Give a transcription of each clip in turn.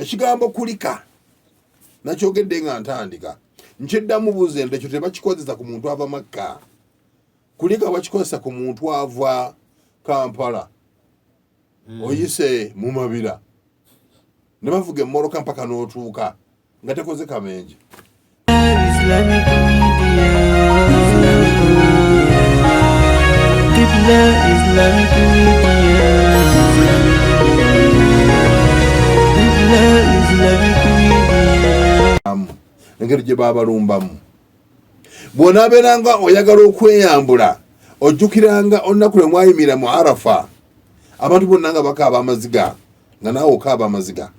ekigambo kulika nakyogedde nga ntandika nkyeddamu buuze nti ekyo tebakikozesa ku muntu ava Makka. Kulika bakikozesa ku muntu ava Kampala oyise mu mabira ne bavuga emmoroka mpaka n'otuuka nga tekoze kamenje. Islamic Media. Islamic Media. Islamic Media. Engeri gye baabalumbamu bw'onaabeeranga oyagala okweyambula ojjukiranga olunaku lwe mwayimira mu Arafa abantu bonna nga bakaaba amaziga nga naawe okaaba amaziga.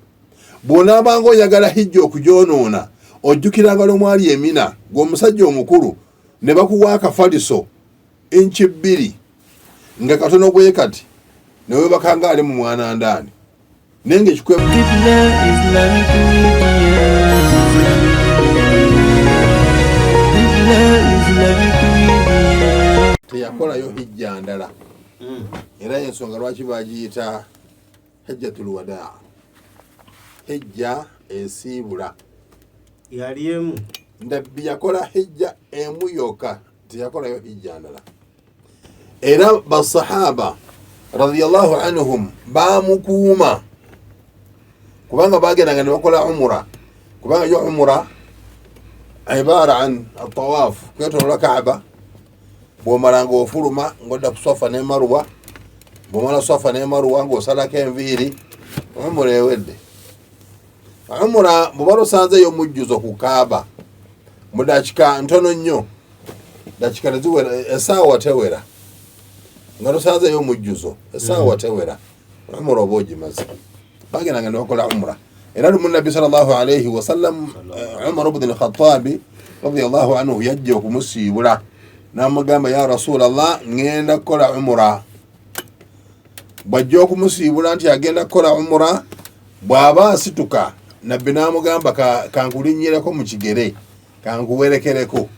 Bw'onaabanga oyagala hijja okugyonoona ojjukiranga lwe mwali Emina gw'omusajja omukulu ne bakuwa akafaliso inchi 2 nga katono gwe kati ne weebakanga ali mu mwanandaani naye ng'ekikwe Islamic Media. Islamic Media. teyakolayo hijja ndala era y'ensonga lwaki bagiyita hijjatul wadaa, hijja ensiibula. yali emu Ndabbi yakola hijja emu yokka, teyakolayo hijja ndala. Era basahaba radiyallahu anhum baamukuuma kubanga bagendanga ne bakola umura, kubanga yo umura ibara an atawaaf kwetolola Kaaba. Bw'omalanga ofuluma ng'odda ku Safa ne Marwa, bw'omala Safa ne Marwa ng'osalako enviiri, umura ewedde. Umura bw'oba osanzeyo omujjuzo ku Kaaba mu dakika ntono nnyo, dakika ne ziwera, essaawa tewera nga tosanzeyo omujjuzo, essaawa tewera, umura oba ogimaze. Bagendanga ne bakola umura. Era lumu Nabbi sallallahu alayhi wa sallam Umar ibn al-Khattabi radiyallahu anhu yajja okumusiibula n'amugamba, ya Rasulallah, ngenda kukola umura. Bw'ajja okumusiibula nti agenda kukola umura, bw'aba asituka Nabbi n'amugamba kankulinnyireko mu kigere kankuwerekereko.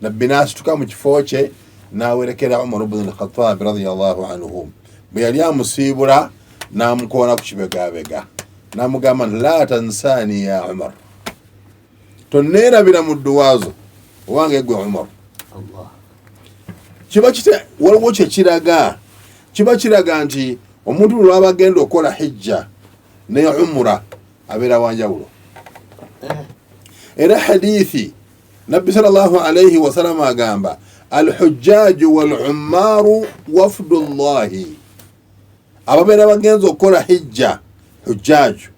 Nabbi n'asituka mu kifo kye n'awerekera Umar ibn al-Khattab radiyallahu anhu. Bwe yali amusiibula n'amukoona ku kibegabega n'amugamba, la tansani ya Umar, tonneerabira mu dduwaazo owange gwe Umar. Kiba waliwo kyekiraga, kiba kiraga nti omuntu lwaba agenda okukola hijja ne umura abeera wanjawulo. Era hadithi Nabbi sallallahu alayhi wa sallam agamba, alhujjaju wal ummaaru wafdullahi. Ababeera bagenza okukola hijja, hujjaju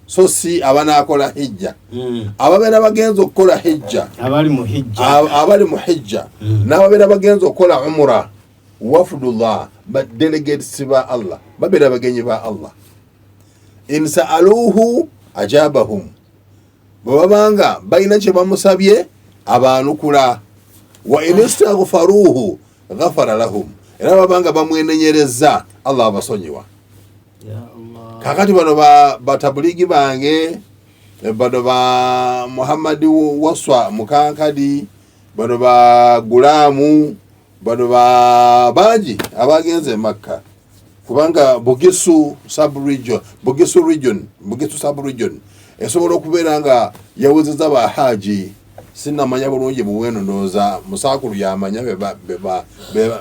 so si abanaakola hijja, ababeera bagenza okukola hijja, abali mu hijja n'ababeera bagenza okukola umura, wafdullah, delegates ba Allah, babeera bagenyi ba Allah. In sa'aluhu ajabahum, bwe babanga balina kye bamusabye abaanukula. Wa in istaghfaruhu ghafara lahum, era babanga bamwenenyereza Allah abasonyiwa. Kakati bano batabuligi bange, bano ba Muhammad Waswa Mukankadi, bano ba Gulamu, bano ba Baji abagenze Makka, kubanga Bugisu sub-region esobola okubeera nga yawezeza ba haji. Sinnamanya bulungi buweno ndowooza Musaakulu yamanya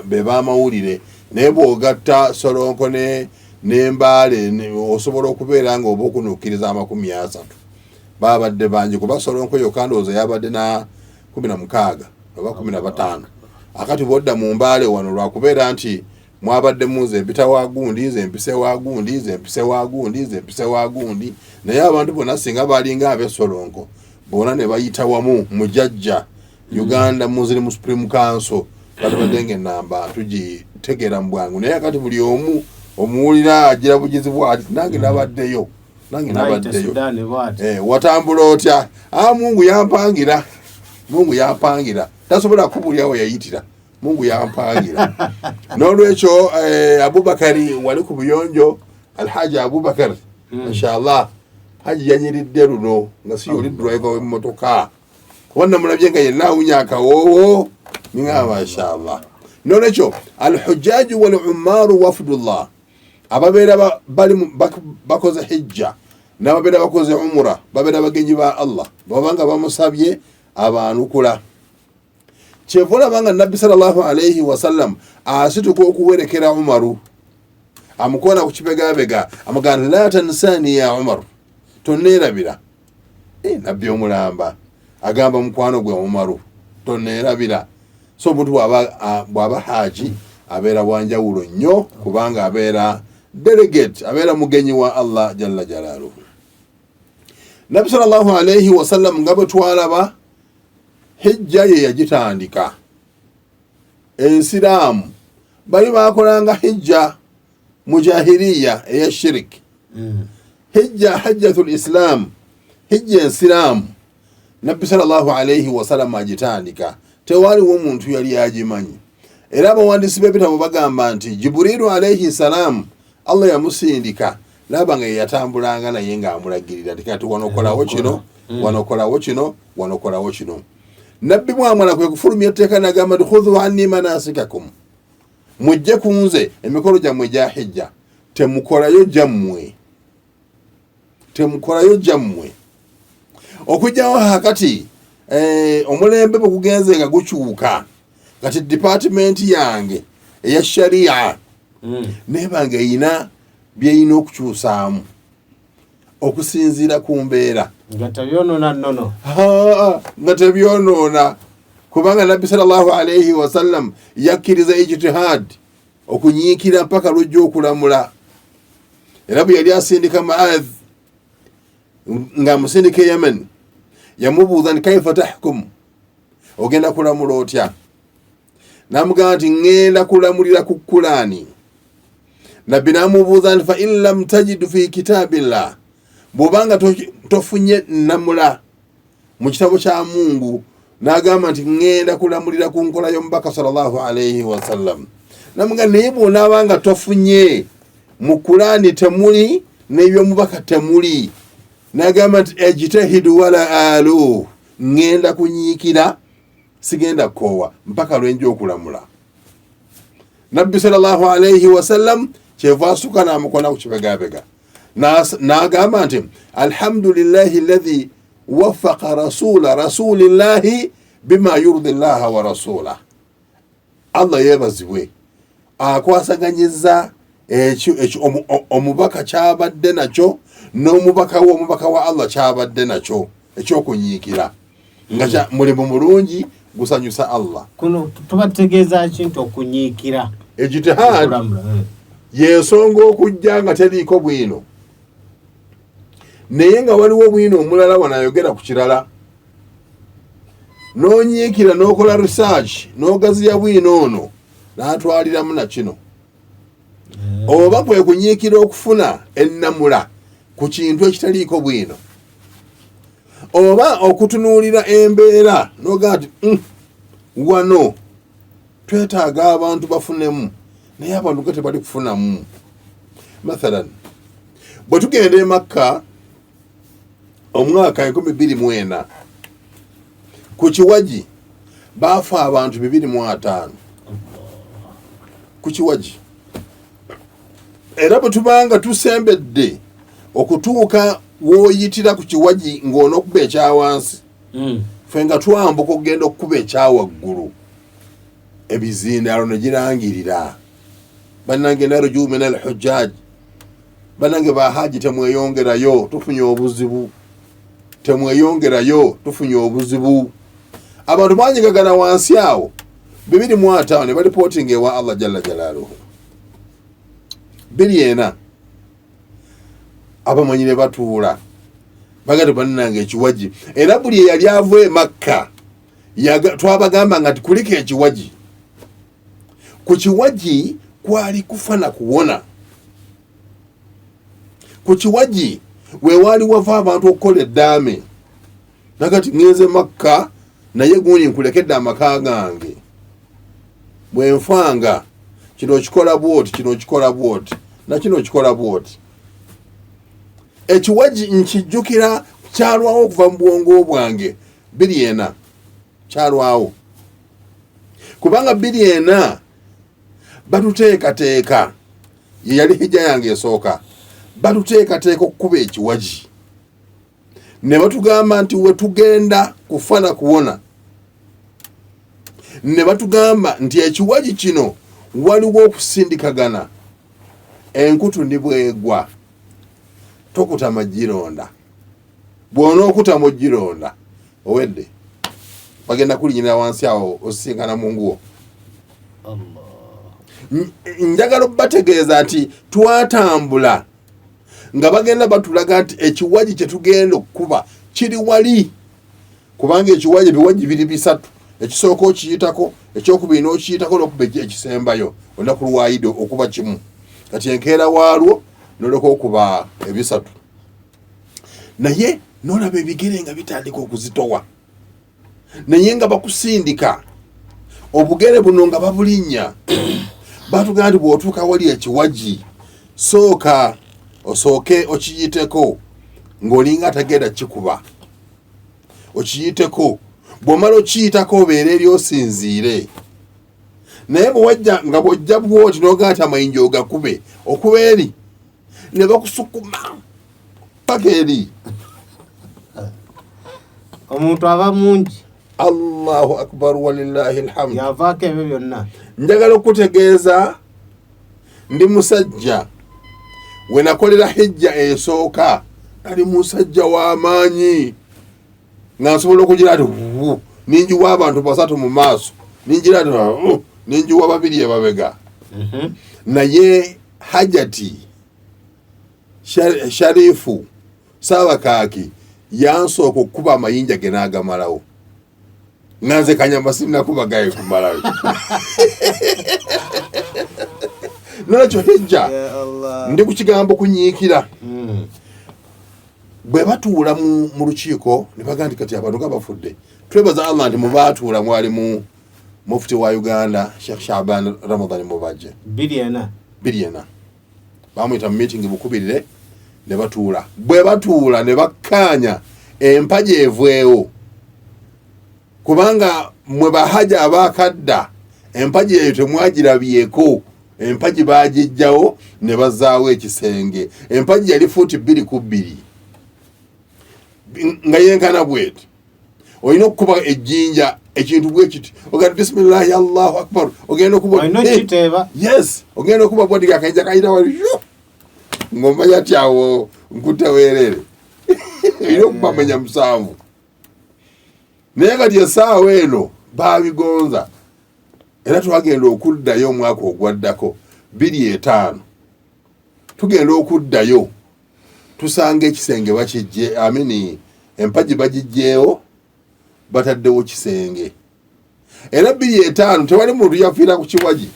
be bamawulire, naye bw'ogatta Solonko n'Embaale osobola okubeera nga oba okunuukiriza 30 babadde bangi, kuba Solonko yokka ndowooza yabadde na 16 oba 15. Akati bw'odda mu Mbaale wano lwakubeera nti mwabadde muze empita wa gundi, ze empise wa gundi, ze empise wa gundi, ze empise wa gundi, naye abantu bonna singa balinga ab'e Solonko bona ne bayita wamu mujajja Uganda Muslim Supreme Council batubadde ng'ennamba tugitegeera mu bwangu. Naye akati buli omu omuwulira agira bugizi bwati, nange nabaddeyo, watambula otya? Mungu yampangira, tasobola kubulyawo yayitira, Mungu yampangira. N'olwekyo Abubakari wali ku buyonjo, Alhaji Abubakar inshallah haji yanyiridde luno nga si oli driver w'emmotoka, kuba namulabye nga yenna awunya akawoowo ng'aba inshallah. N'olwekyo alhujjaju wal ummaaru wafdullah, ababeera bali bakoze hijja n'ababeera bakoze umura babeera bagenyi ba Allah babanga bamusabye abanukula kyeva olabanga nabbi sallallahu alayhi wasallam asituka okuwerekera Umaru amukola ku kibegabega amugamba la tansani ya Umar tonneerabira nabbi omulamba agamba mukwano gwe Umaru tonneerabira so omuntu bw'aba haji abeera wanjawulo nnyo kubanga abeera delegate abeera mugenyi wa Allah jalla jalaaluhu. Nabbi sallallahu alayhi wasallam nga bwe twalaba hijja ye yagitandika ensiraamu bali bakolanga hijja mujahiliya eya shirik hijja hajjatul islam hijja ensiraamu nabbi sallallahu alayhi wasallam agitandika tewaliwo omuntu yali agimanyi era abawandiisi b'ebitabo bagamba nti Jibrilu alayhi salam Allah yamusindika laba nga yatambulanga naye ng'amulagirira tikati wanokolawo kino wanokolawo kino wanokolawo kino. Nabbi mwamala kwe kufulumya etteeka n'agamba khudhu anni manasikakum mujje ku nze emikolo gyammwe gya hijja temukolayo gyammwe okujjawo hakati omulembe bwe gugenze nga gukyuka kati department yange eya sharia nebanga eyina byeyina okukyusaamu okusinziira ku mbeera nga tebyonoona kubanga nabbi sallallahu alayhi wasallam yakkiriza ijtihad okunyiikira mpaka lwojja okulamula. Era bwe yali asindika Muadh nga amusindika Yemen yamubuuza nti kaifa tahkum ogenda kulamula otya namugamba nti ngenda kulamulira ku Qur'ani. Nabbi namubuuza nti fa in lam tajidu fi kitabillah bw'obanga tofunye namula mu kitabo kya Mungu n'agamba nti ngenda kulamulira ku nkola y'omubaka sallallahu alayhi wasallam. Namugamba naye bw'onaabanga tofunye mu Qur'ani temuli n'ebyomubaka temuli n'agamba nti ejtahidu wala alu ngenda kunyiikira sigenda koowa mpaka lwenja okulamula. Nabbi sallallahu alayhi wasallam kyeva asuka n'amukona ku kibegabega n'agamba nti alhamdulillahi alladhi waffaqa rasulillahi bima yurdi llaha wa rasulah. Allah yeebazibwe akwasaganyiza omubaka kyabadde nakyo n'omubaka wa Allah kyabadde nakyo ekyokunyiikira nga mulimu mulungi gusanyusa Allah. Kuno tubategeeza kintu okunyiikira ejtihad yensonga okujja nga teriiko bwino naye nga waliwo bwino omulala wanayogera ku kirala n'onyiikira n'okola research n'ogaziya bwino ono n'atwaliramu na kino oba kwe kunyiikira okufuna ennamula ku kintu ekitaliiko bwino oba okutunuulira embeera n'ogaa nti wano twetaaga abantu bafunemu naye abantu ga tebali kufunamu. Mathalan bwe tugenda e Makka omwaka 2024 ku Kiwaji baafa abantu 205 ku Kiwaji. Era bwe tubanga tusembedde okutuuka wooyitira ku Kiwaji ng'onookuba ekyawansi ffe nga twambuka okugenda okukuba ekyawaggulu ebizindaalo ne girangirira bannange narju min alhujjaj bannange bahaji temweyongerayo tufunye obuzibu abantu banyigagana wansi awo 205 ne balipootinga ewa Allah jalla jalaaluhu 204 abamanyi ne batuula bagati bannange ekiwaji era buli eyali ava e Makka twabagamba nga tikulika ekiwaji ku Kiwaji kwali kufa na kuwona. Ku Kiwaji weewali wava abantu okukola eddaame nakati ngenze Makka naye gundi nkulekedde amaka gange bwe nfanga kino kikola bwoti kino kikola bwoti na kino kikola bwoti. Ekiwaji nkijjukira kyalwawo okuva mu bwongo bwange 204 kyalwawo kubanga 204 batuteekateeka ye yali hijja yange esooka batuteekateeka okukuba ekiwagi ne batugamba nti wetugenda kufa na kuwona, ne batugamba nti ekiwagi kino waliwo okusindikagana, enkutu ndi bwegwa tokutama gironda, bw'onookuta mu gironda owedde bagenda kulinyira wansi awo osisinkana mu nguwo. Njagala okubategeeza nti twatambula nga bagenda batulaga nti ekiwagi kye tugenda okukuba kiri wali, kubanga ekiwagi biwagi biri bisatu, ekisooka okiyitako, ekyokubiri n'okiyitako n'okuba ekisembayo olunaku lwayidi okuba kimu, kati enkeera waalwo noloka okuba ebisatu, naye n'olaba ebigere nga bitandika okuzitowa, naye nga bakusindika obugere buno nga babulinnya. Batugamba nti bw'otuuka wali ekiwagi sooka osooke okiyiteko ng'olinga atagenda kikuba, okiyiteko, bw'omala okiyitako obeera eri osinziire, naye bwewajja nga bw'ojja bwoti n'ogamba nti amayinja ogakube, okuba eri ne bakusukuma paka eri. Omuntu aba mungi. Allahu akbar walillahi alhamdu. Yavaako ebyo byonna. Njagala okutegeeza ndi musajja we nakolera hijja esooka, nali musajja w'amaanyi nga nsobola okugira ati ninjiwa abantu basatu mu maaso, ninjira ati ninjiwa babiri emabega. Naye Hajati Sharifu Saabakaaki yansooka okukuba amayinja ge n'agamalawo, nga nze Kanyama sinnakuba gaye kumalayo. Nolwekyo hijja ndi ku kigambo kunyiikira. Bwe batuula mu lukiiko ne bagamba nti kati abantu nga bafudde, twebaza Allah nti mubaatuula mwalimu mufti wa Uganda Sheikh Shaban Ramadan Mubajje Biryena bamuyita mu meeting bukubirire ne batuula. Bwe batuula ne bakkaanya empaji evwewo, kubanga mwe bahaja abakadda empaji eyo temwagirabyeko, empaji baagijjawo ne bazaawo ekisenge. Empaji yali fuuti 2 ku 2 nga yenkana bweti, olina okukuba ejjinja ekintu bwe kiti ogenda bisimillahi Allahu akbar, ogenda okuba yes, ogenda okuba bwati akayinja kayita wali ng'omanya ati awo nkuteweerere. Olina okubamenya 7. Naye kati essaawa eno baabigonza, era twagenda okuddayo omwaka ogwaddako 2005, tugenda okuddayo tusanga ekisenge bakijje, empaji bagijjeewo bataddewo kisenge. Era 2005 tewali muntu yafiira ku kiwagi,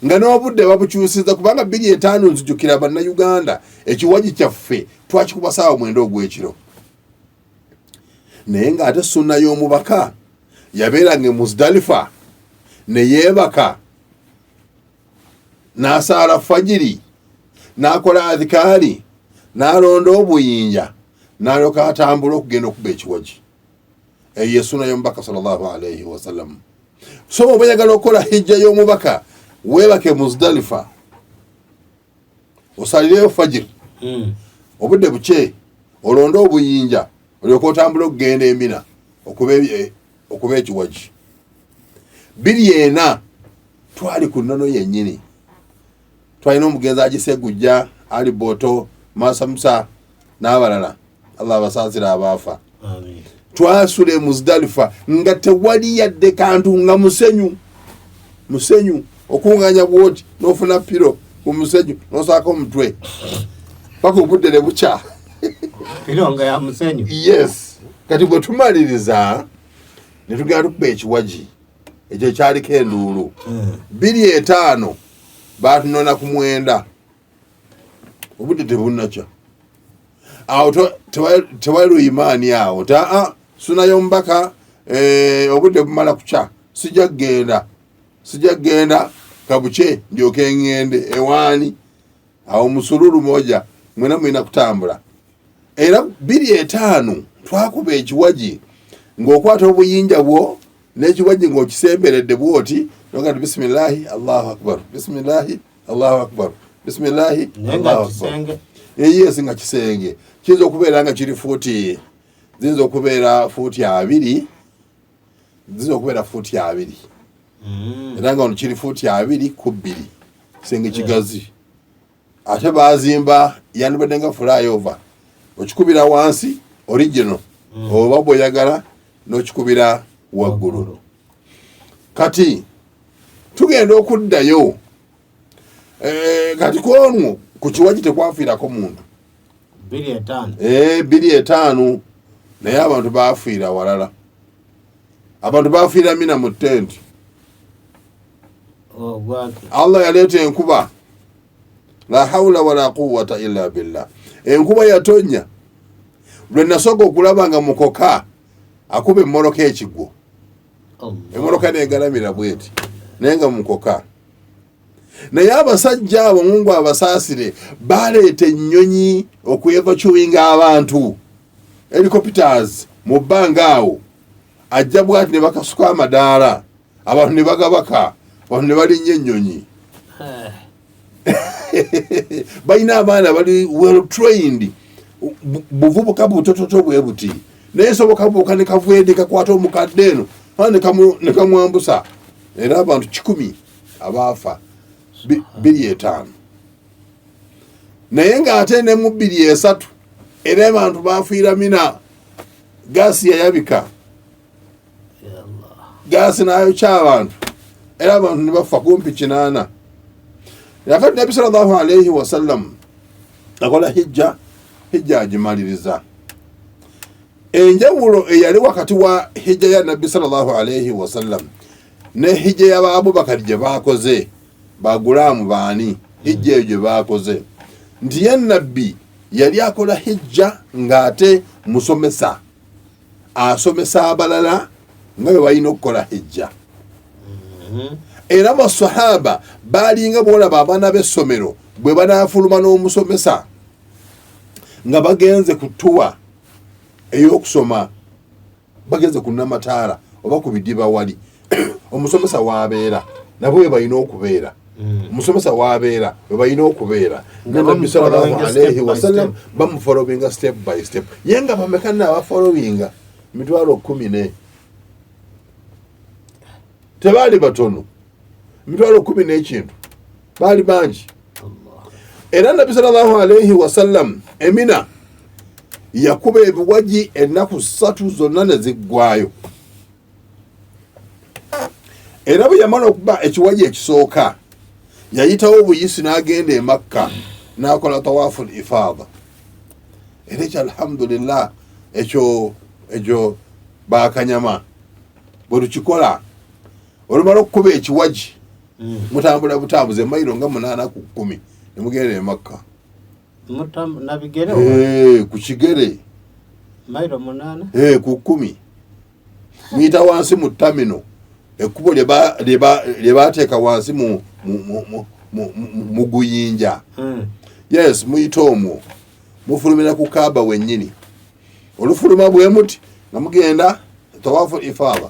nga n'obudde babukyusiza, kubanga 2005 nzijukira bannayuganda ekiwagi kyaffe twakikuba ssaawa 9 ogw'ekiro. Naye ng'ate sunna y'omubaka yabeeranga e Muzdalifa ne yeebaka n'asaala fajiri n'akola adhikaari n'alonda obuyinja n'alyoka atambula okugenda okuba ekiwagi. Eyo ye sunna y'omubaka sallallahu alayhi wasallam. So bw'oba oyagala okukola hijja y'omubaka weebake Muzdalifa, osalireyo fajiri, obudde buke, olonde obuyinja, olyoka otambula okugenda Emina okuba ekiwagi. 2004 twali ku nnono yennyini, twalina omugenzi agisegujja Ali Boto, Masa Musa n'abalala, Allah abasaasira abaafa. Twasula e Muzdalifa nga tewali yadde kantu, nga musenyu okunganya bwoti n'ofuna piro ku musenyu n'osaako omutwe paka obudde ne bukya. Piro nga ya musenyu. Yes. Kati bwe tumaliriza ne tugenda tukuba ekiwagi ekyo kyaliko enduulu. 2005 baatunona ku 9, obudde tebunnakya. Awo tewali luyimaani awo ta suna y'omubaka obudde bumala kukya, sijja kgenda kabuke ndyoke ngende ewaani. Awo musululu moja mwena mwina kutambula. Era 2005 twakuba ekiwagi ng'okwata obuyinja bwo n'ekiwagi ng'okisemberedde bwoti, noga bisimillahi Allahu akbar, bisimillahi Allahu akbar, bisimillahi nenga Allahu akbar. kisenge Yes nga kisenge kiyinza okubeera nga kiri fuuti ziyinza okubeera fuuti 2 ziyinza okubeera fuuti 2 era nga ono kiri fuuti 2 ku 2 kisenge kigazi ate bazimba yandibadde nga flyover okikubira wansi original oba bw'oyagala n'okikubira waggulu. Kati tugenda okuddayo kati kwonwo ku kiwagi tekwafiirako muntu 2.5 naye abantu bafiira walala. Abantu bafiira Mina mu tenti. Allah yaleeta enkuba, la hawla wala quwwata illa billah. Enkuba yatonya lwe nasooka okulaba nga mukoka akuba emmoloka ekigwo, emmoloka neegalamira bweti naye nga mukoka. Naye abasajja abo Mungu abasaasire baleeta ennyonyi okwevacuwinga abantu, helicopters mu bbanga awo, ajja bwati ne bakasuka amadaala, abantu ne bagabaka, abantu ne balinnya ennyonyi. Balina abaana bali well trained, buvubuka butototo bwe buti naye soboka buuka ne kavuende kakwata omukadde eno ne kamwambusa, era abantu 10 abaafa 2.5 naye ng'ate ne mu 2.3 era abantu bafiira Mina. Gaasi yayabika, gaasi n'ayokya abantu era abantu ne bafa kumpi 8. Yakati Nabbi sallallahu alayhi wa sallam akola hijja agimaliriza. Enjawulo eyali wakati wa hijja ya Nabbi sallallahu alayhi wa sallam ne hijja ya Abubakar gye baakoze, bagulaamu baani hijja eyo gye baakoze, nti ye Nabbi yali akola hijja ng'ate musomesa, asomesa abalala nga bwe balina okukola hijja. Era basahaba baalinga bwolaba abaana b'essomero bwe banaafuluma n'omusomesa nga bagenze ku ttuwa ey'okusoma, bagenze ku Namataala oba ku bidiba wali omusomesa waabeera nabo we balina okubeera. Omusomesa waabeera we balina okubeera. Nabbi sallallahu alayhi wa sallam bamufolowinga step by step. Ye nga bameka nno abafolowinga 14,000 tebaali batono, 10,000 baali bangi. Era Nabbi sallallahu alayhi wa sallam Emina yakuba ebiwagi ennaku 3 zonna ne ziggwayo. Era bwe yamala okuba ekiwagi ekisooka yayitawo obuyisi n'agenda e Makka n'akola tawaafu al-ifaada. Era ekyo alhamdulillah ekyo baakanyama bwe tukikola olumala okukuba ekiwagi mutambula butambuze mayiro nga 8 ku 10 ne mugenda e Makka. Ku kigere mayiro 8 ku 10 muyita wansi mu ttamino, ekkubo lye baateeka wansi mu guyinja. Yes, muyita omwo mufulumira ku Kaaba wennyini. Olufuluma bwe muti nga mugenda tawaafu ifaada,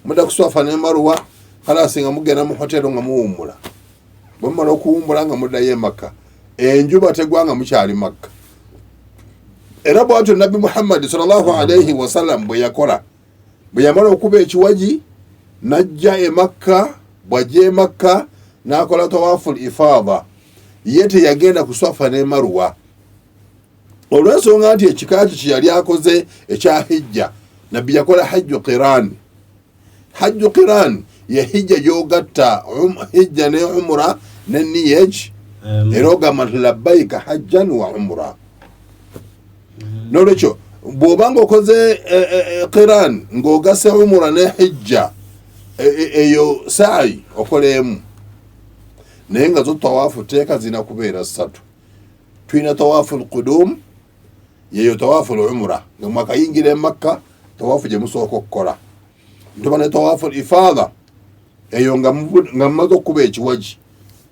mudda ku Swafa ne Marwa, kalaasi nga mugenda mu hotero nga muwummula. Bwe mumala okuwummula nga muddayo e Makka, enjuba tegwanga mukyali Makka. Era bw'atyo Nabbi Muhammad sallallahu alayhi wa sallam bwe yakola, bwe yamala okuba ekiwagi n'ajja e Makka. Bw'ajja e Makka n'akola tawaafu al-ifaada, ye teyagenda ku Swafa ne Marwa olw'ensonga nti ekika kye yali akoze ekya hijja. Nabbi yakola hajju qiran. Hajju qiran ye hijja gy'ogatta hijja ne umra ne niyaj, era ogamba nti labbayika hajjan wa umra. N'olwekyo bw'obanga okoze qiran ng'ogase umra ne hijja, eyo saayi okolemu. Naye nga zo tawaafu teeka zina kubeera 3. Tulina tawaafu al-qudum, yeyo tawaafu al-umra nga mwakayingira e Makka, tawaafu gye musooka okukola. Ntuba ne tawaafu al-ifaada, eyo nga mumaze okuba ekiwagi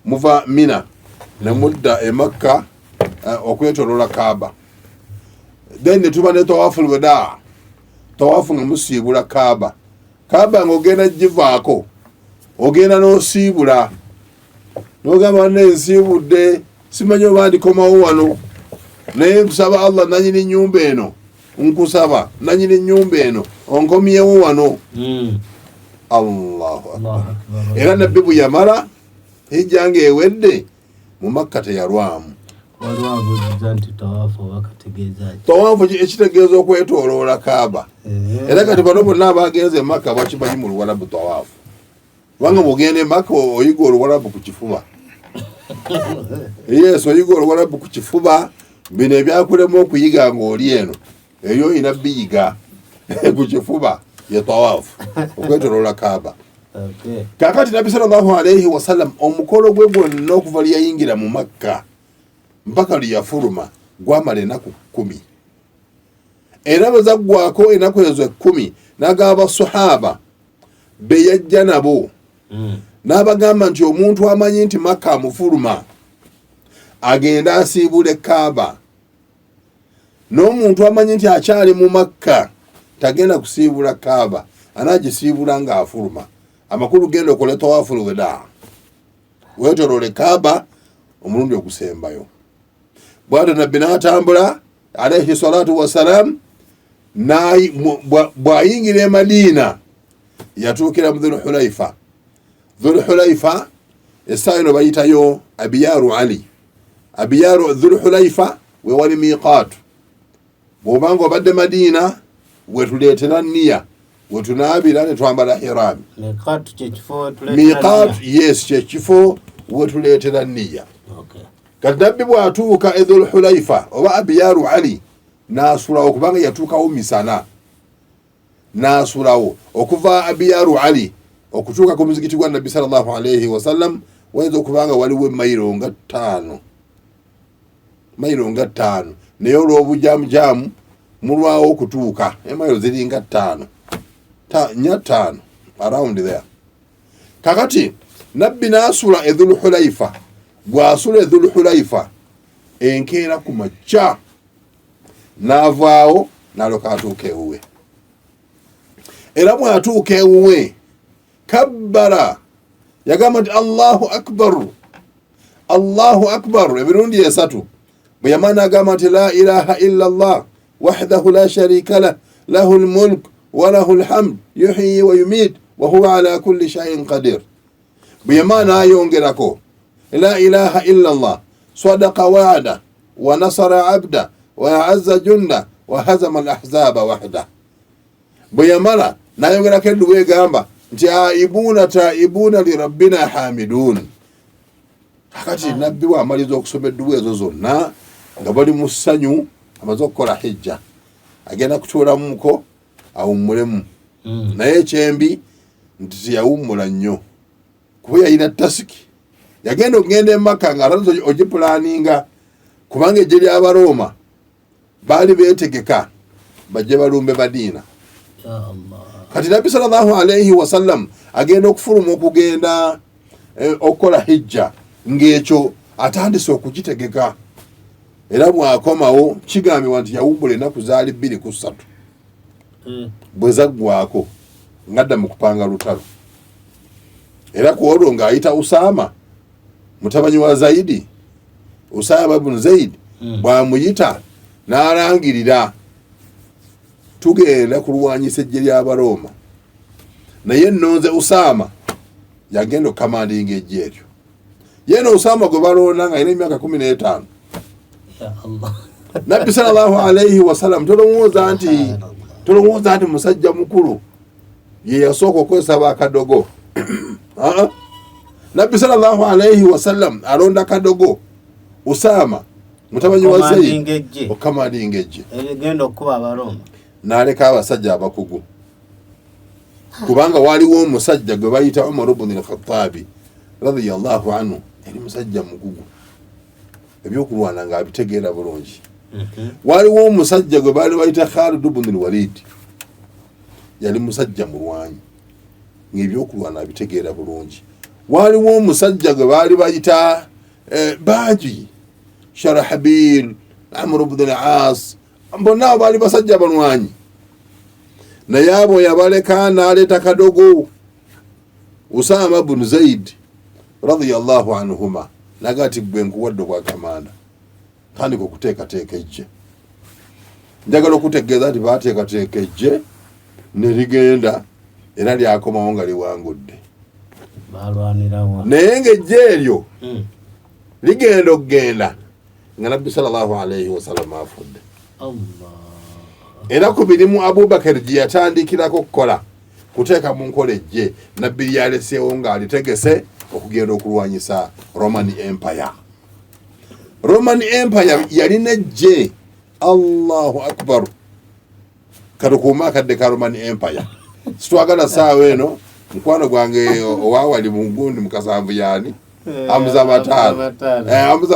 muva Mina ne mudda e Makka okwetoloola Kaaba. Then ne tuba ne tawaafu al-wadaa, tawaafu nga musiibula Kaaba. Kaaba ng'ogenda givaako, ogenda n'osiibula n'ogamba nsiibudde simanyi oba ndikomawo wano naye nkusaba Allah nanyini nyumba eno nkusaba nanyini nyumba eno onkomyewo wano. Allahu akbar. Era nabbi bwe yamala hijja ng'ewedde mu Makka teyalwamu. Tawaafu ekitegeeza okwetooloola Kaaba. Era kati bano bonna abagenze e Makka bakimanyi mu Luwarabu tawaafu. Kubanga bw'ogenda e Makka oyiga Oluwarabu ku kifuba. Yes, oyiga Oluwarabu ku kifuba. Bino ebyakulema okuyiga ng'oli eno eyo oyina biyiga ku kifuba ye tawaafu okwetooloola Kaaba. Kakati Nabbi sallallahu alayhi wa sallam omukolo gwe gwonna okuva lyayingira mu Makka mpaka lyafuluma gwamala ennaku 10. Era bwe zaggwako ennaku ezo 10 n'agamba sahaba be yajja nabo n'abagamba nti omuntu amanyi nti Makka amufuluma agenda asiibule Kaaba, n'omuntu amanyi nti akyali mu Makka tagenda kusiibula Kaaba, anaagisiibula ng'afuluma. Amakulu genda okole tawaafu lweda weetooloole Kaaba omulundi ogusembayo. Bw'atyo Nabbi n'atambula alayhi salatu wassalam, bw'ayingira e Madiina yatuukira mu Dhul Hulayfa. Dhul Hulayfa essaawa eno bayitayo Abiyaaru Ali. Abiyaaru Dhul Hulayfa we wali miiqaatu. Bw'obanga obadde Madiina wetuleetera nniya wetunaabira ne twambala ihraam. Miiqaatu yes kyekifo wetuleetera nniya. Kati Nabbi bw'atuuka e Dhul Hulayfa oba Abiyaaru Ali n'asulawo kubanga yatuukawo misana. N'asulawo okuva Abiyaaru Ali okutuuka ku muzikiti gwa Nabbi sallallahu alayhi wa sallam wayinza okubanga waliwo mayiro nga 5. Mayiro nga 5 naye olw'obujaamu mulwawo okutuuka emayiro ziringa 5 around there. Kakati Nabbi n'asula e Dhul Hulayfa. Bw'asula e Dhul Hulayfa enkeera ku makya n'avaawo n'aloka atuuka ewuwe. Era bw'atuuka ewuwe kabbara yagamba nti Allahu akbar, Allahu akbar emirundi 3. Bwe yamala n'agamba nti la ilaha illa Allah wahdahu la sharika lah lahu almulk wa lahu alhamd yuhyi wa yumiit wa huwa ala kulli shay'in qadir. Bwe yamala n'ayongerako la ilaha illa Allah sadaqa wa'da wa nasara abda wa a'azza junda wa hazama al-ahzaba wahda. Bwe yamala n'ayongerako edduwa egamba nti taibuna li rabbina hamidun. Kakati Nabbi w'amaliza okusoma edduwa ezo zonna nga bali mu ssanyu amaze okukola hijja agenda kutuulamuko awummulemu. Naye ekyembi nti teyawummula nnyo kuba yalina tasiki. Yagenda okugenda e Makka ng'ataza ogipulaaninga kubanga eggye ly'Abaroma baali beetegeka bajje balumbe Madiina. Kati Nabbi sallallahu alayhi wa sallam agenda okufuluma okugenda okukola hijja ng'ekyo atandise okugitegeka. Era bw'akomawo kigambibwa nti yawummula ennaku zaali 2 ku 3 bwe zaggwako ng'adda mu kupanga lutalo. Era ku olwo ng'ayita Usaama mutabani wa Zaidi, Usaama ibn Zaid bw'amuyita n'alangirira tugenda kulwanyisa eggye ly'Abaroma. Naye nnonze Usaama yagenda okukamandinga eggye eryo. Yeeno Usaama gwe balonda ng'alina emyaka 15. Nabbi sallallahu alayhi wa sallam tolowooza nti musajja mukulu ye yasooka okwesaba akadogo. Nabbi sallallahu alayhi wa sallam alonda kadogo Usaama mutabani wa Zaid okamandinga eggye egenda okuba Abaroma. N'aleka abasajja abakugu kubanga waliwo omusajja gwe bayita Umar ibn al-Khattabi radiyallahu anhu. Yali musajja mukugu ebyokulwana ng'abitegeera bulungi. Waliwo omusajja gwe baali bayita Khalid ibn al-Walid. Yali musajja mulwanyi ng'ebyokulwana abitegeera bulungi. Waliwo omusajja gwe baali bayita Baaji Sharahabil Amr ibn al-As. Bonna baali basajja balwanyi. Naye abo yabaleka n'aleeta kadogo Usaama ibn Zaid radiyallahu anhuma nagati gwe nkuwadde bwa kamanda tandika okuteekateeka ejje njagala okutegeeza nti baateekateeka ejje ne ligenda era lyakomawo nga liwangudde naye ng'ejje eryo ligenda okugenda nga nabbi sallallahu alaihi wasallam afudde era ku birimu Abubakar gye yatandikirako okukola kuteeka mu nkola ejje nabbi lyaleseewo ng'alitegese okugenda okulwanyisa Roman Empire. Roman Empire yalina ejje Allahu Akbar katukuuma akadde ka Roman Empire sitwagala saawa eno mukwano gwange owawali mu gundi mu Kasanvu yani amuza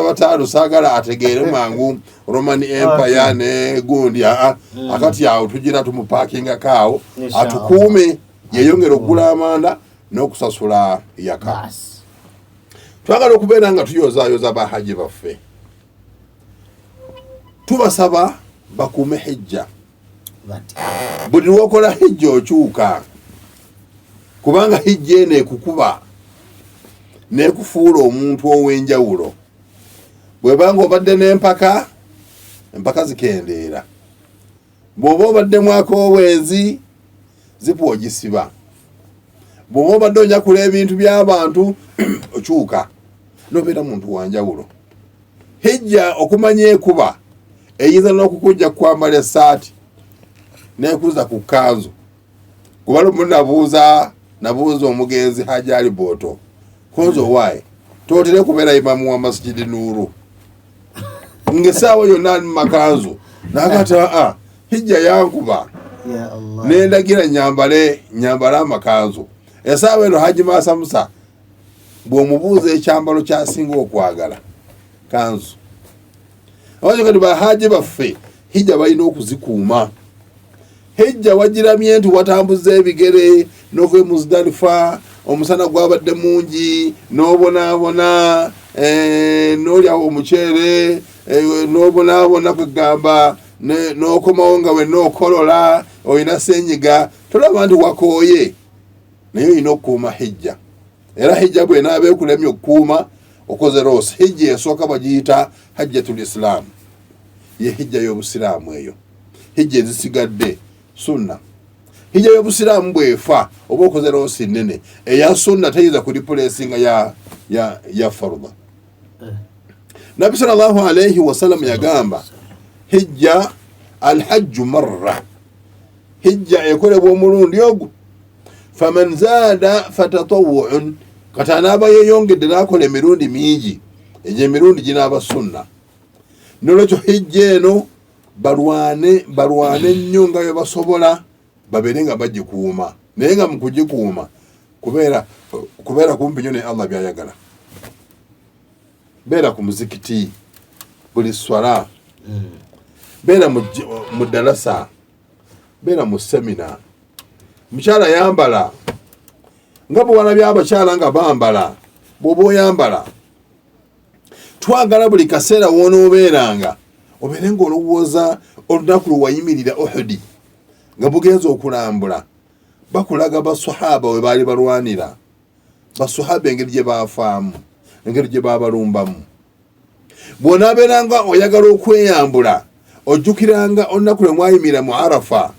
bataano saagala ategeere mangu Roman Empire ne gundi akati awo tugira tumupakinga kaawo atukuume yeyongera okugula amanda n'okusasula yaka. Twagala okubeera nga tuyozaayoza bahaji baffe tubasaba bakuume hijja buli lwokola hijja okyuka kubanga hijja eno ekukuba n'ekufuula omuntu ow'enjawulo bwebanga obadde n'empaka empaka zikendeera bw'oba obadde mwaka ow'enzi zipwogisiba bw'oba obadde onjakula ebintu by'abantu okyuka n'obeera muntu wanjawulo. Hijja okumanya ekuba eyinza n'okukujja kwambala essaati n'ekuza ku kkanzu kuba lumu nabuuza omugenzi Haji Ali Boto konzo waaye tootere kubeera imamu wa Masjidi Nuuru ng'essaawa yonna mu makanzu n'agata hijja yankuba nendagira nyambale amakanzu essaawa eno Haji Maasa Musa bw'omubuuza ekyambalo kyasinga okwagala kanzu. Abajo kati bahaji baffe hijja balina okuzikuuma. Hijja wagiramye nti watambuza ebigere n'ova Muzdalifa omusana gwabadde mungi n'obonaabona n'olya omuceere n'obonaabona kwegamba n'okomawo nga wenna okolola olina senyiga tolaba nti wakooye naye olina okukuuma hijja. Era hijja bw'enaaba ekulemye okukuuma okoze roosi. Hijja esooka bagiyita hajjatul Islam, ye hijja y'obusiraamu eyo. Hijja ezisigadde sunna. Hijja y'obusiraamu bw'efa oba okoze roosi nnene eya sunna teyinza kulipuleesinga ya farda. Nabbi sallallahu alayhi wasallam yagamba hijja alhajju marra, hijja ekolebwa omulundi ogwo. Faman zaada fatatawwu'un, kati anaaba yeeyongedde n'akola emirundi mingi egyo emirundi ginaaba sunna. Nolwekyo hijja eno balwane nnyo nga bwe basobola babeere nga bagikuuma naye nga mu kugikuuma kubeera kumpi nnyo ne Allah byayagala. Beera ku muzikiti buli swala, beera mu ddalasa, beera mu semina. Mukyala yambala nga bwe walabye abakyala nga bambala bw'oba oyambala. Twagala buli kaseera w'onoobeeranga obeere ng'olowooza olunaku lwe wayimirira Uhudi nga bugenza okulambula bakulaga basahaba we baali balwanira, basahaba engeri gye baafaamu, engeri gye baabalumbamu. Bw'onaabeeranga oyagala okweyambula ojjukiranga olunaku lwe mwayimirira mu Arafa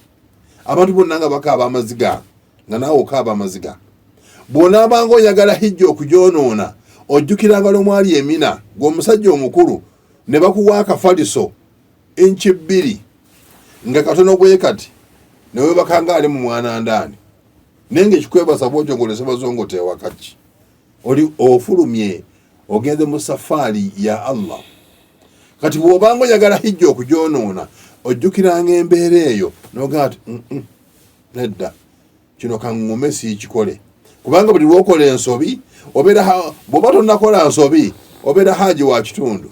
abantu bonna nga bakaaba amaziga nga naawe okaaba amaziga. Bw'onaabanga oyagala hijja okugyonoona ojjukiranga lwe mwali Emina ng'omusajja omukulu ne bakuwa akafaliso inchi 2 nga katono bwe kati ne weebakanga ali mu mwanandaani naye ng'ekikwebasa bw'ojongolese bazongote wakati oli ofulumye ogenze mu safaari ya Allah. Kati bw'obanga oyagala hijja okugyonoona ojjukiranga embeera eyo n'ogamba nti nedda kino kaŋŋume siikikole, kubanga buli lw'okola ensobi bw'oba tonnakola nsobi obeera haji wa kitundu,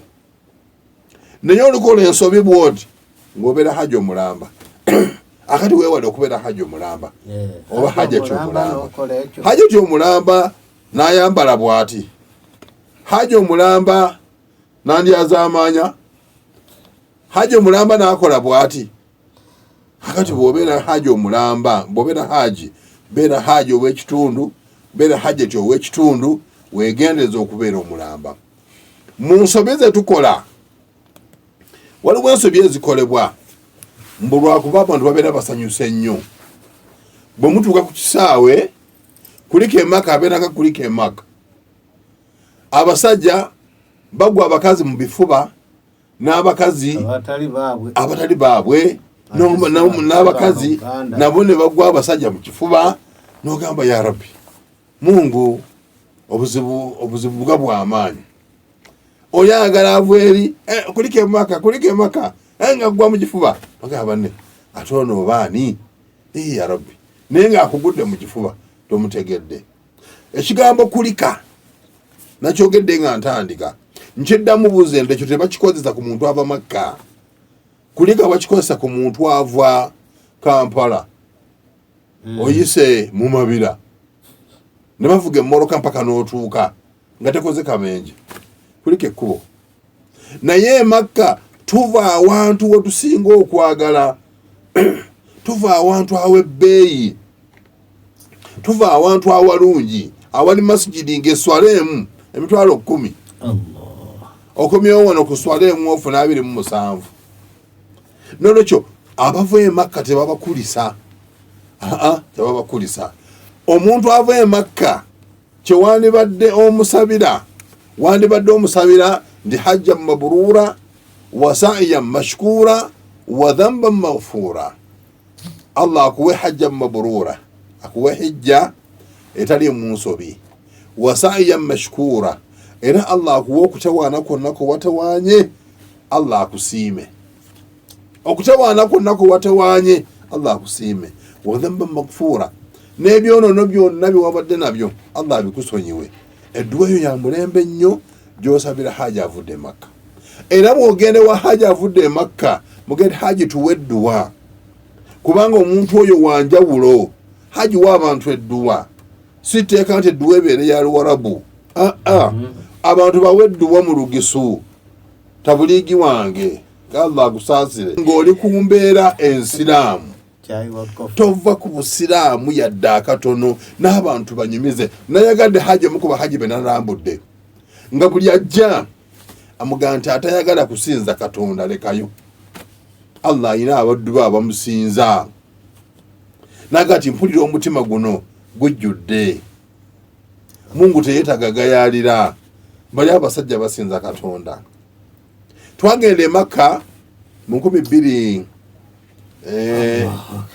naye olukola ensobi bw'oti ng'obeera haji omulamba. Akati weewale okubeera haji omulamba oba hajjati omulamba. Hajjati omulamba n'ayambala bw'ati, haji omulamba n'andyazaamaanya, haji omulamba n'akola bw'ati. Akati bw'obeera haji omulamba, bw'obeera haji beera haji ow'ekitundu, beera hajjati ow'ekitundu, weegendereza okubeera omulamba. mu nsobi ze tukola waliwo ensobi ezikolebwa mbu lwakuba abantu babeera basanyuse nnyo. Bwe mutuuka ku kisaawe kuliko emaka abeeranga kuliko emaka, abasajja bagwa abakazi mu bifuba n'abakazi abatali baabwe n'abakazi nabo ne bagwa abasajja mu kifuba. N'ogamba ya Rabbi, Mungu obuzibu bwa bw'amaanyi, oyagala avweri kuliko emaka nga gwa mu kifuba. Bagamba banne ate ono obaani ya Rabbi, naye ng'akugudde mu kifuba tomutegedde. Ekigambo kulika nakyogedde nga ntandika nkyeddamu buze nti ekyo tebakikozesa ku muntu ava Makka. Kulika bakikozesa ku muntu ava Kampala oyise mu mabira ne bavuga emmoloka mpaka n'otuuka nga tekoze kamenje. Kulika ekkubo. Naye Makka tuva awantu we tusinga okwagala tuva awantu aw'ebbeeyi, tuva awantu awalungi awali masijidi ng'eswaleemu emitwalo 10. Okomyewo wano ku swaleemu ofuna 27. Nolwekyo abava e Makka tebabakulisa. Tebabakulisa. Omuntu ava e Makka kyewandibadde omusabira, wandibadde omusabira ndi hajjan mabruura wa sa'iyan mashkuura wa dhanban maghfuura. Allah akuwe hajjan mabruura, akuwe hijja etali mu nsobi, wa sa'iyan mashkuura, era Allah akuwe okutawaana kwonna kwe watawaanye, Allah akusiime. Okutawaana kwonna kwe watawaanye, Allah akusiime. Wa dhanban maghfuura, n'ebyonoono byonna bye wabadde nabyo Allah abikusonyiwe. Edduwa eyo ya mulembe nnyo gy'osabira haja avudde e Makka. Era bw'ogende wa haja avudde e Makka mugende haji tuwe edduwa, kubanga omuntu oyo wanjawulo. Haji wa abantu edduwa, si tteeka nti edduwa ebeere ya Luwarabu. Abantu bawe edduwa mu lugisu. Tabuliigi wange Allah agusaasire ng'oli ku mbeera ensiraamu, tova ku busiraamu yadde akatono n'abantu banyumize. Nayagadde haji omukuba haji be nalambudde nga buli ajja amugamba nti atayagala kusinza Katonda lekayo. Allah alina abaddu be abamusinza. Nagati mpulira omutima guno gujjudde. Mungu teyeetaga gayaalira, bali abasajja basinza Katonda. Twagenda e Makka mu 2000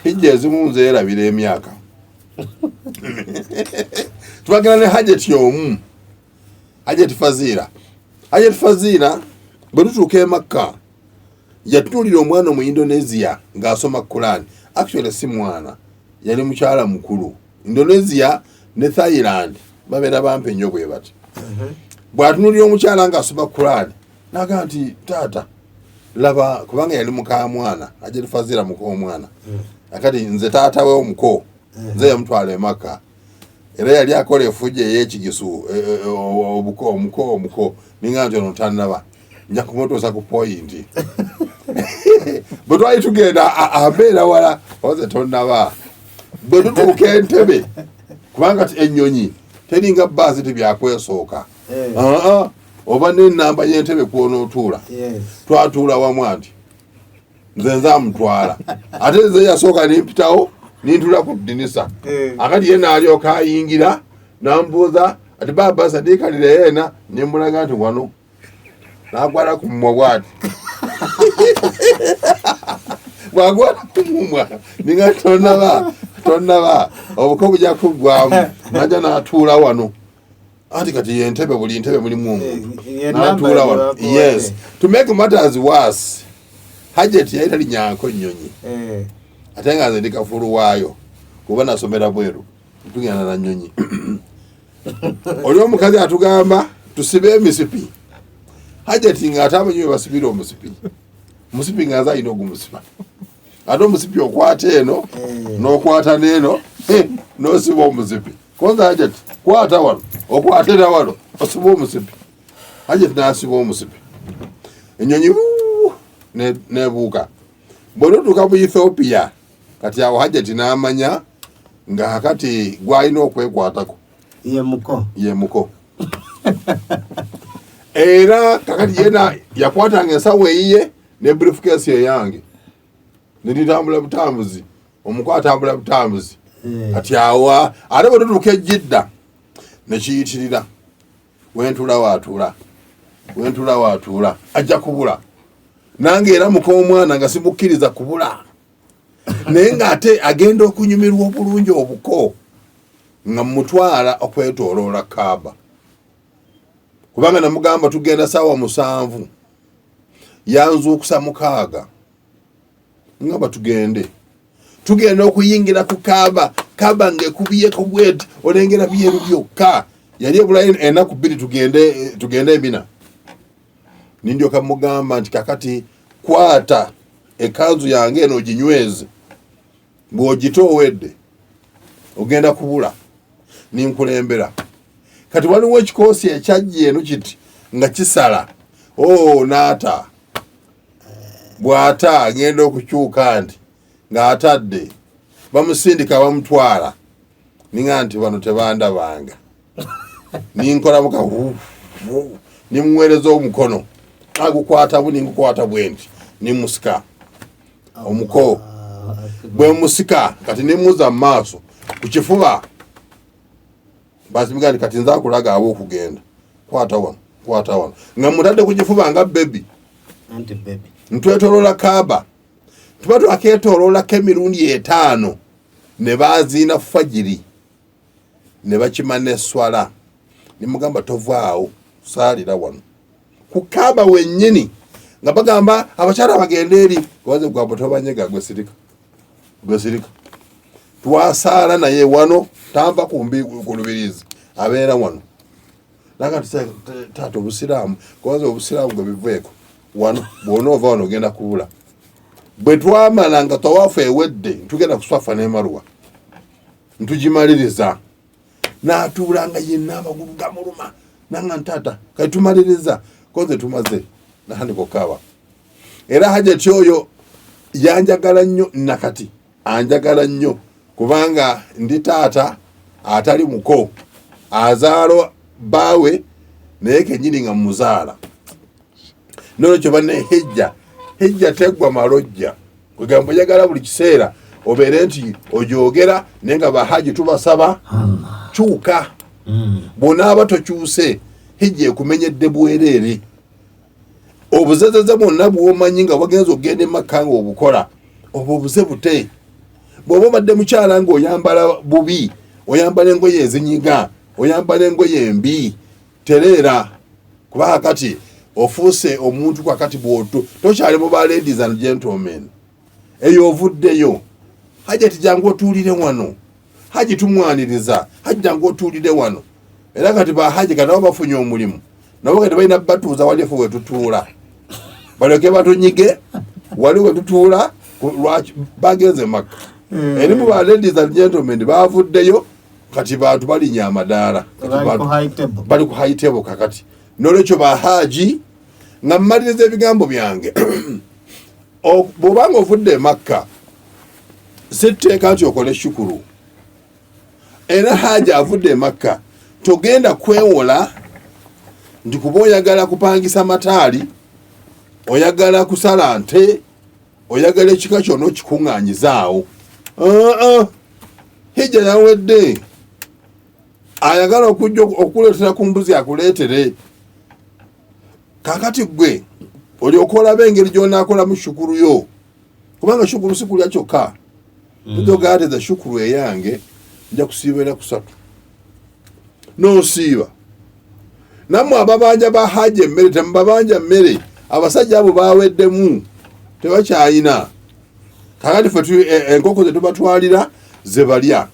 hijja ezimu nze erabira emyaka. Twagenda ne hajjati omu, hajjati Faziira. Hajjati Faziira bwe tutuuka e Makka yatunuulira omwana mu Indonesia ng'asoma Quran. Actually si mwana, yali mukyala mukulu. Indonesia ne Thailand babeera bampe nnyo bwe bati. Bw'atunuulira omukyala ng'asoma Quran n'agamba nti taata laba, kubanga yali muka mwana, Hajjati Faziira muka omwana. Akati nze taata we omuko nze yamutwala e Makka, era yali akola efujja ey'ekigisu omuko ninga nti ono tannaba nja kumutuusa ku pointi. Bwe twali tugenda abeera wala oze tonnaba. Bwe tutuuka Entebbe, kubanga ennyonyi teringa baasi tebyakwesooka, oba n'ennamba y'Entebbe kw'onootuula. Twatuula wamu anti nze nzamutwala, ate nze yasooka nempitawo nintuula ku ddinisa. Akati ye n'alyoka ayingira n'ambuuza ati baba Sadikalira yeena, ne mulaga nti wano n'agwala ku mmwa bw'ati. Bw'agwala ku mumwa ninga tonnaba obuko bujja kuggwamu, najja n'atuula wano. Ati kati ye Entebbe, buli Entebbe mulimu omuntu n'atuula wano. Yes, to make matters worse, Hajjati yali talinyanko nnyonyi, ate nga nze ndi kafulu waayo kuba nasomera bweru, tugenda na nnyonyi. Oli omukazi atugamba tusibe emisipi. Hajjati ng'ate amanyi basibira omusipi. Omusipi ng'aze alina ogumusiba. Ate omusipi okwata eno n'okwata n'eno n'osiba omusipi. Konza Hajjati kwata wano okwatera wano osiba omusipi. Hajjati n'asiba omusipi. Ennyonyi nebuuka. Bwe tutuuka mu Ethiopia kati awo Hajjati n'amanya nga kati gw'alina okwekwatako ye muko. era kakati yena yakwatanga ensawo eyiye ne briefcase eyange nitambula butambuzi omukwata atambula butambuzi kati awa ate bwe tutuuka ejjidda nekiyitirira wentula waatuula ajja kubula nange era muka omwana nga simukkiriza kubula naye ng'ate agenda okunyumirwa obulungi obuko nga mutwala okwetooloola Kaaba kubanga namugamba tugenda saawa 7 yanzuukusa 6 ngamba tugenda okuyingira ku Kaaba ng'ekubiyeko bweti olengera byeru byokka yali ebulayo ennaku 2 tugende ebina nindyoka mugamba nti kakati kwata ekanzu yange eno oginyweze bw'ogitoowedde ogenda kubula ninkulembera kati waliwo ekikoosi ekyajja eno kiti nga kisala naata bw'ata agenda okukyuka nti ng'atadde bamusindika bamutwala ninga nti bano tebandabanga ninkola muka nimuweereza omukono agukwata ningukwata bwenti nimusika omuko bwe musika kati nimuza mu maaso ku kifuba basi mugandi kati nza kulaga abo okugenda kwata wano nga mutadde ku kifuba nga bebi ntwetoloola Kaaba tuba twaketoloolako emirundi 5 ne baziina fajiri ne bakima neswala nimugamba tovaawo saalira wano ku Kaaba wennyini nga bagamba abakyala bagenda eri waze gwabwe tobanyega gwesirika twasaala naye wano tamba kumbi ku lubirizi abeera wano naga taata obusiraamu kubaza obusiraamu gwe biveeko wano bw'onoova wano ogenda kubula bwe twamala nga tawaafu ewedde tugenda kuswafa n'emarwa ntugimaliriza n'atuulanga yenna amagulu gamuluma nanga ntaata kati tumaliriza koze tumaze nahandiko Kaaba era Hajjati oyo yanjagala nnyo nakati anjagala nnyo kubanga ndi taata atali muko azaalo baawe naye kenyini nga muzaala nolwekyo banne hijja teggwa malojja kwegamba njagala buli kiseera obeere nti ojoogera naye nga bahaji tubasaba kyuka bw'onaaba tokyuse hijja ekumenyedde bwereere obuzezeze bwonna bw'omanyi nga wagenza okugenda emakka nga obukola obwo obuze bute bw'oba obadde mukyala ng'oyambala bubi oyambala engoye ezinyiga oyambala engoye embi tereera kuba kati ofuuse omuntu kakati bw'otu tokyali mu ba ladies and gentlemen eyo ovuddeyo Hajjati jangu otuulire wano haji tumwaniriza haji jangu otuulire wano era kati bahaji kanabo bafunye omulimu nabo kati balina batuuza wali efe wetutuula balyoke batunyige wali wetutuula lwaki bagenze Makka erimu ba ladies and gentlemen bavuddeyo kati bantu balinya amadaala bali ku high table kakati nolwekyo bahaji nga mmaliriza ebigambo byange bw'obanga ovudde Makka sitteeka nti okole shukuru era haja avudde Makka togenda kwewola nti kuba oyagala kupangisa mataali oyagala kusala nte oyagala ekika kyonna okikuŋŋaanyizaawo hijja yawedde ayagala okujja okuleetera ku mbuzi akuleetere kakati gwe olyoka olaba engeri gy'onaakolamu shukuru yo kubanga shukuru si kulya kyokka tujogaateza shukuru eyange nja kusiibera 3 n'osiiba nammwe ababanja ba haji emmere temubabanja mmere abasajja abo baweddemu tebakyayina kakati fe enkoko zetubatwalira zebalya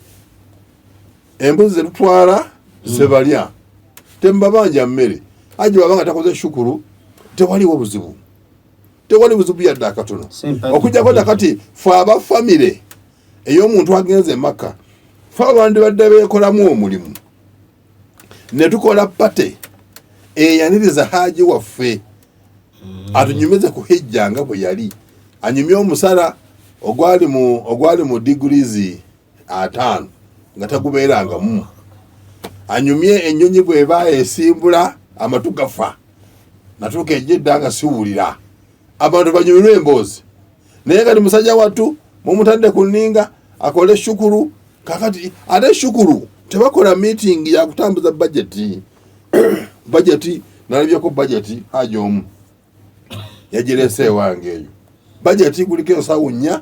embuzi zetutwala zebalya temubabanja mmere haji babanga takoze shukuru tewaliwo buzibu yadde akatono okujjako nakati fe abafamire ey'omuntu agenze Makka fe abandi badde beekolamu omulimu ne tukola pate eyaniriza haji waffe atunyumize ku hijja nga bwe yali anyumye omusala ogwali mu degrees 5 nga tagubeerangamu anyumye ennyonyi bw'eba esimbula amatu gafa natuuka ejjedda nga siwulira abantu banyumirwe emboozi naye kati musajja wattu mumutadde ku nninga akole shukuru kakati ate shukuru tebakola meeting ya kutambuza budget budget nalabyeko budget haja omu yagirese ewange eyo budget kuliko ensawo 4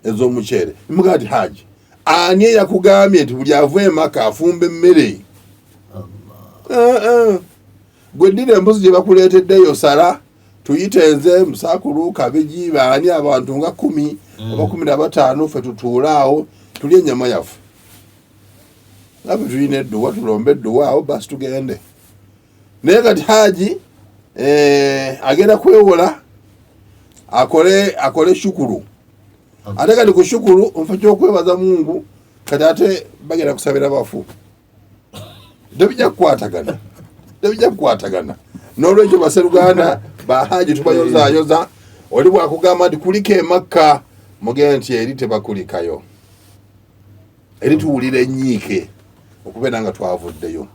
ez'omuceere mugati haji ani yakugambye nti buli avuye maka afumbe emmere gwe ddira embuzi gye bakuleeteddeyo sala tuyitenze musakulu kabegi baani abantu nga 10 oba 15 ffe tutuulaawo tulye ennyama yaffe nafe tulina edduwa tulombe edduwa awo basi tugende naye kati haji agenda kwewola akole shukuru ate kati ku shukuru nfa kyokwebaza Mungu kati ate bagenda kusabira bafu tebijja kukwatagana n'olwekyo baseruganda bahaji tubayozaayoza oli bwakugamba nti kulika emakka mugende nti eri tebakulikayo eri tuwulira enyiike okubeera nga twavuddeyo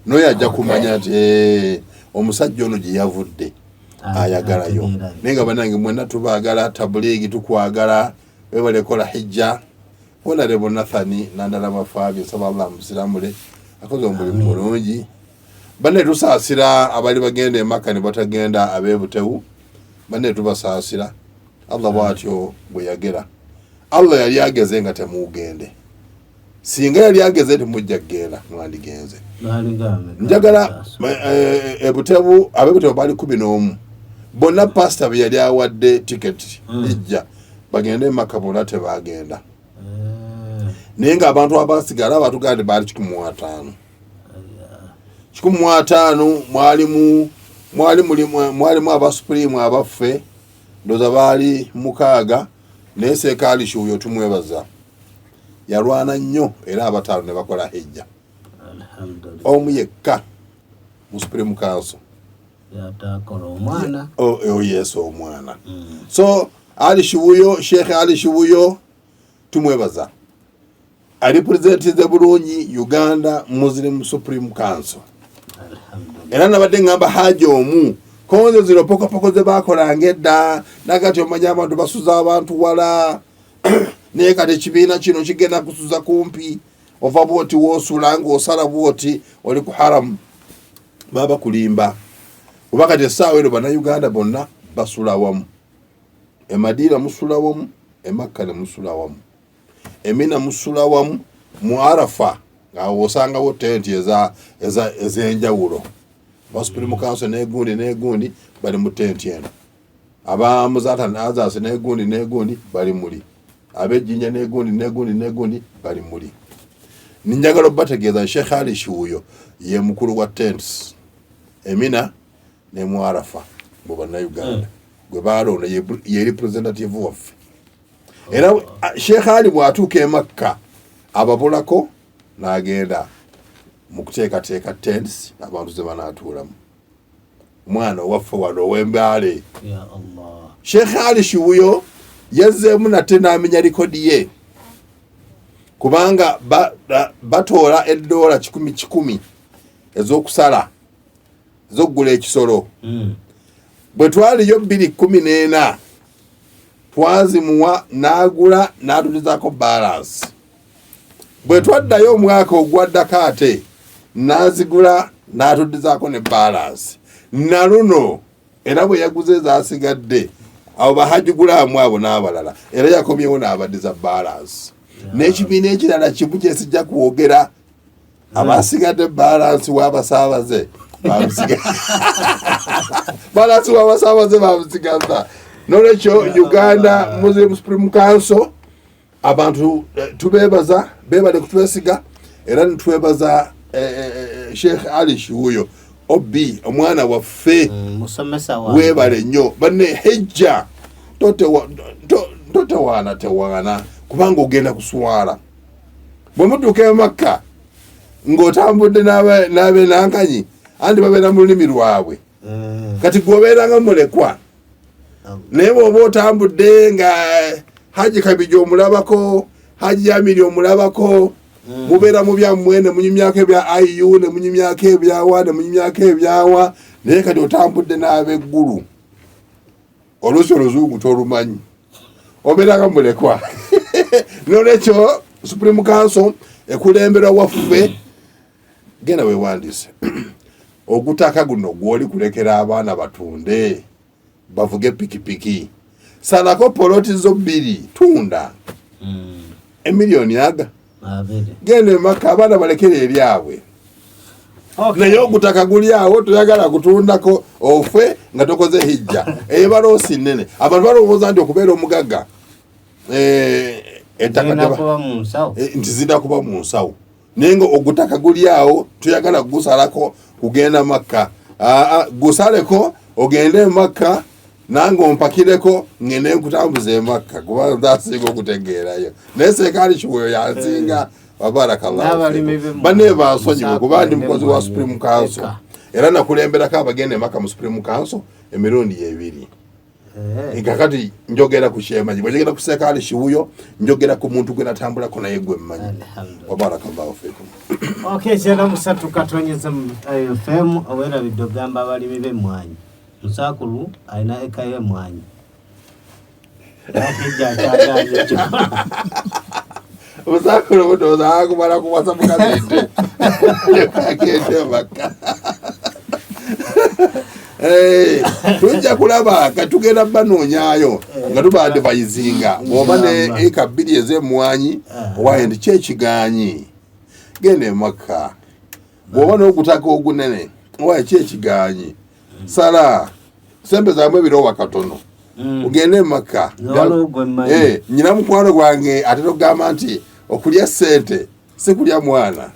noyo ajja kumanya nti omusajja ono gye yavudde ayagalayo naye nga banange mwenna tubaagala tabuliigi tukwagala webalekola hijja honorable Nathani nandala mafaabi nsaba Allah musiramule akoze omulimu mulungi banne tusaasira abali bagenda emakka ne batagenda abeebutewu banne tubasaasira Allah bwatyo bwe yagera Allah yali ageze nga temuugende singa yali ageze temujja kgenda mwandigenze njagala ebutewu abeebutewu bali 11 bonna pastor be yali awadde tiketi ejja bagende emakka bonna tebagenda naye nga abantu abasigala batugande baali 15 mwalimu abasupreme abaffe ndoza baali 6 naye Seeka Shuuyo tumwebaza yalwana nnyo era abataano ne bakola hijja omu yekka mu Supreme Council yes omwana so Sheikh Ali Shuuyo tumwebaza alipresentize bulungi Uganda Muslim Supreme Council era nabadde ngamba haja omu konzo zino pokopoko ze bakolanga edda nakati omanya abantu basuza abantu wala naye kati ekibiina kino kigenda kusuza kumpi ova bwoti woosula ng'osala bwoti oli ku haramu baba kulimba kuba kati essaawa eno bannayuganda bonna basula wamu Madiina musula wamu Makka ne musula wamu Mina musula wamu mu Arafa ng'awo osangawo tenti ez'enjawulo Supreme Council n'egundi bali mu tenti eno abamuzata nazase n'egundi bali muli abejjinya n'egundi bali muli ninjagala obategeeza Sheikh Ali Shuuyo ye mukulu wa tents Mina ne mu Arafa bo bannayuganda gwe balonda ye representative waffe era Sheikh Ali bw'atuuka Makka ababulako n'agenda mu kuteekateeka tents abantu ze banaatuulamu omwana waffe wano ow'embaale Sheikh Ali Shuuyo yazzeemu nate n'amenya likodi ye kubanga batoola $1 1,000 ez'okusala ez'okugula ekisolo bwe twaliyo 2014 twazimuwa n'agula n'atulizaako balance bwe twaddayo omwaka ogwaddako ate n'azigula n'atuddizaako ne balance na luno era bwe yaguze ezasigadde abo bahajugulamu abo n'abalala era yakomyewo n'abaddiza balance n'ekibiina ekirala kimu kyesijja kwogera abasigadde balance w'abasaabaze balance w'abasaabaze bamusigaza n'olwekyo Uganda Muslim Supreme Council abantu tubebaza bebale kutwesiga era nitwebaza Sheikh Ali Shuuyo obi omwana waffe musomesa wa webale nnyo banne hejja totewaana kubanga ogenda kuswala bwe mutuuka Makka ng'otambudde n'abe nankanyi andi babeera mu lulimi lwabwe kati gwobeeranga mulekwa naye bw'oba otambudde nga Haji Kabiji omulabako Haji Yamiri omulabako mubeera mu byammwe ne munyumyako ebya IU ne munyumyako ebyawa ne munyumyako ebyawa naye kati otambudde n'ab'eggulu oluusi oluzungu tolumanyi obeeranga mulekwa nolwekyo Supreme Council ekulembera waffe genda weewandiise ogutaka guno gwoli kulekera abaana batunde bavuge pikipiki salako poloti zo 2 tunda emiliyoni aga genda emaka abaana balekera ebyabwe naye ogutaka guli awo toyagala kutundako ofe nga tokoze hijja ebaloosi nnene abantu balowooza nti okubeera omugagga nti zina kuba mu nsawo naye nga ogutaka guli awo toyagala gusalako kugenda Makka gusaleko ogende Makka nange ompakireko ngende nkutambuze Makka kuba nzasinga okutegeerayo naye Sekaali Kibuuyo yansinga wabarakallahu banne bansonyiwe kuba ndi mukozi wa Supreme Council era nakulemberako abagende Makka mu Supreme Council emirundi 2 kakati njogera ku Shemanyi bwegenda ku Sekaali Kibuuyo njogera ku muntu gwe natambulako naye gwe mmanyi wabarakallahu fikum. Okay, kyera musatu katonyeza FM awera bidogamba abalimi b'emmwanyi Musakulu alina eka y'emmwanyi Musakulu butoza akumala kuwasa mukazente akende Makka tujja kulaba katugenda banoonyaayo nga tuba advisinga bw'oba ne eka 2 ez'emmwanyi owaye ndi kyekiganyi gende Makka bw'oba n'ogutaka ogunene owaye kyekiganyi sala sembe zamwe birowa katono ugende Makka nyina mukwano gwange ate togamba nti okulya sente si kulya mwana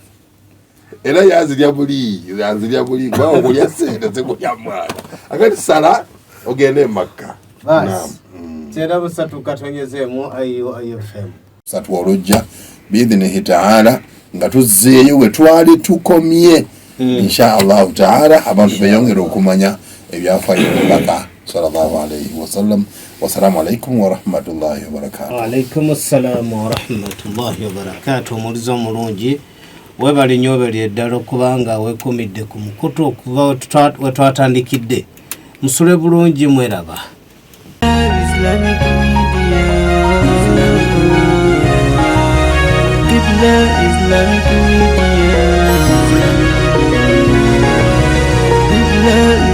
era yanzirya buli kwa okulya sente si kulya mwana akati sala ogende Makka. Kyera busatu katonyezemu IFM satu olujja biidhinihi taala nga tuzzeeyo we twali tukomye insha Allah taala abantu beyongera okumanya ebyafaayo Bakka sallallahu alayhi wa sallam. Wassalamu alaikum wa rahmatullahi wa barakatuh. Wa alaikum assalam wa rahmatullahi wa barakatuh. Mulizo mulungi webali nyobeli eddala okubanga weekumidde ku mukutu okuva we twatandikidde musule bulungi mweraba. Islamic